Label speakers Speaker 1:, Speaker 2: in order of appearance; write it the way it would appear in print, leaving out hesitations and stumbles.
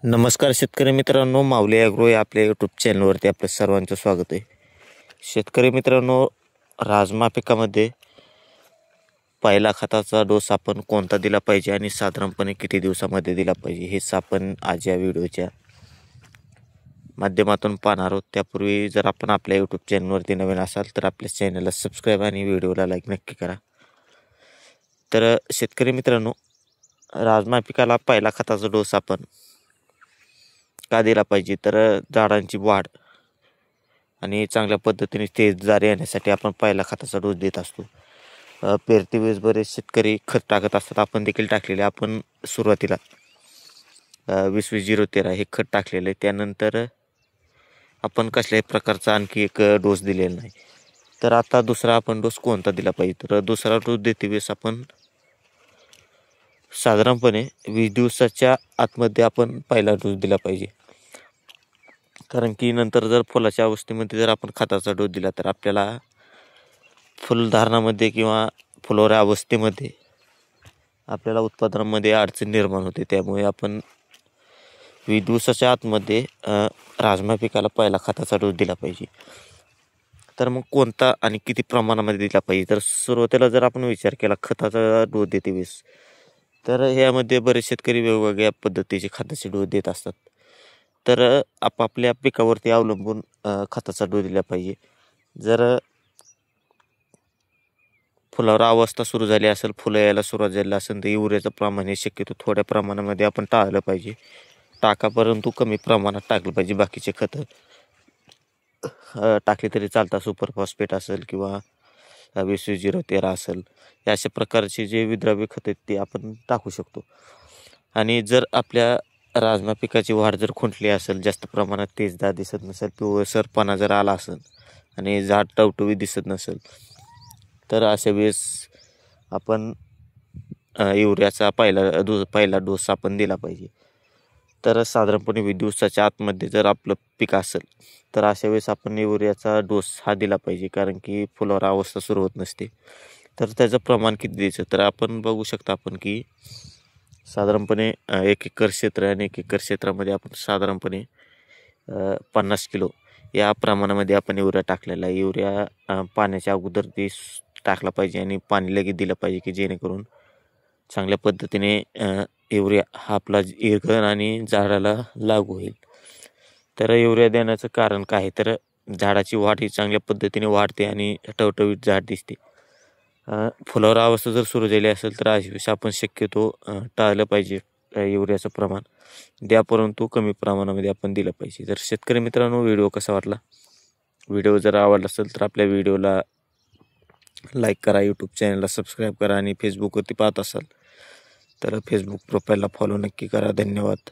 Speaker 1: नमस्कार शेतकरी मित्रांनो, माऊली ॲग्रो या आपल्या यूट्यूब चॅनलवरती आपल्या सर्वांचं स्वागत आहे. शेतकरी मित्रांनो, राजमा पिकामध्ये पहिला खताचा डोस आपण कोणता दिला पाहिजे आणि साधारणपणे किती दिवसामध्ये दिला पाहिजे हेच आपण आज या व्हिडिओच्या माध्यमातून पाहणार आहोत. त्यापूर्वी जर आपण आपल्या यूट्यूब चॅनलवरती नवीन असाल तर आपल्या चॅनलला सबस्क्राईब आणि व्हिडिओला लाईक नक्की करा. तर शेतकरी मित्रांनो, राजमा पिकाला पहिला खताचा डोस आपण का दिला पाहिजे, तर झाडांची वाढ आणि चांगल्या पद्धतीने तेजदार येण्यासाठी आपण पहिला खताचा डोस देत असतो. पेरती वेळेस बरेच शेतकरी खत टाकत असतात, आपण देखील टाकलेले. आपण सुरुवातीला 20-20-0-13 हे खत टाकलेलं आहे. त्यानंतर आपण कसल्याही प्रकारचा आणखी एक डोस दिलेला नाही. तर आता दुसरा आपण डोस कोणता दिला पाहिजे, तर दुसरा डोस देते वेळेस आपण साधारणपणे 20 दिवसाच्या आतमध्ये आपण पहिला डोस दिला पाहिजे. कारण की नंतर जर फुलाच्या अवस्थेमध्ये जर आपण खताचा डोस दिला तर आपल्याला फुलधारणामध्ये किंवा फुलोऱ्या अवस्थेमध्ये आपल्याला उत्पादनामध्ये अडचण निर्माण होते. त्यामुळे आपण 20 दिवसाच्या आतमध्ये राजमा पिकाला पहिला खताचा डोस दिला पाहिजे. तर मग कोणता आणि किती प्रमाणामध्ये दिला पाहिजे, तर सुरुवातीला जर आपण विचार केला खताचा डोस देते वेळेस, तर ह्यामध्ये बरेच शेतकरी वेगवेगळ्या पद्धतीचे खताचे डोस देत असतात. तर आपापल्या पिकावरती अवलंबून खताचा डोस दिला पाहिजे. जर फुलावर अवस्था सुरू झाली असेल, फुलं यायला सुरुवात झाली असेल, तर युरियाचं प्रमाण हे शक्यतो थोड्या प्रमाणामध्ये आपण टाळलं पाहिजे. टाका, परंतु कमी प्रमाणात टाकलं पाहिजे. बाकीचे खतं टाकले तरी चालतात. सुपर फॉस्फेट असेल किंवा 20-20-0-13 असेल, या अशा प्रकारचे जे विद्राव्य खत आहेत ते आपण टाकू शकतो. आणि जर आपल्या राजमा पिकाची वाढ जर खुंटली असेल, जास्त प्रमाणात तेजदार दिसत नसेल, पिवळसरपणा जर आला असेल आणि झाड टवटवीत दिसत नसेल, तर अशा वेळेस आपण युरियाचा पहिला डोस आपण दिला पाहिजे. तर साधारणपणे 20 दिवसाच्या आतमध्ये जर आपलं पीक असेल तर अशा वेळेस आपण युरियाचा डोस हा दिला पाहिजे. कारण की फुलावर अवस्था सुरू होत नसते. तर त्याचं प्रमाण किती द्यायचं, तर आपण बघू शकता आपण की साधारणपणे 1 एकर क्षेत्र आणि 1 एकर क्षेत्रामध्ये आपण साधारणपणे 50 किलो या प्रमाणामध्ये आपण युरिया टाकलेला आहे. युरिया पाण्याच्या अगोदर ते टाकला पाहिजे आणि पाणी लगेच दिलं पाहिजे, की जेणेकरून चांगल्या पद्धतीने युरिया हा आपला इरगण आणि झाडाला लागू होईल. तर युरिया देण्याचं कारण काय आहे, तर झाडाची वाढ ही चांगल्या पद्धतीने वाढते आणि टवटवीत झाड दिसते. फुलावर अवस्था जर सुरू झाली असेल तर अशा आपण शक्यतो टाळलं पाहिजे. युरियाचं प्रमाण द्या, परंतु कमी प्रमाणामध्ये आपण दिलं पाहिजे. तर शेतकरी मित्रांनो, व्हिडिओ कसा वाटला, व्हिडिओ जर आवडला असेल तर आपल्या व्हिडिओला लाईक करा, यूट्यूब चॅनलला सबस्क्राईब करा आणि फेसबुकवरती पाहत असाल तर फेसबुक प्रोफाईलला फॉलो नक्की करा. धन्यवाद.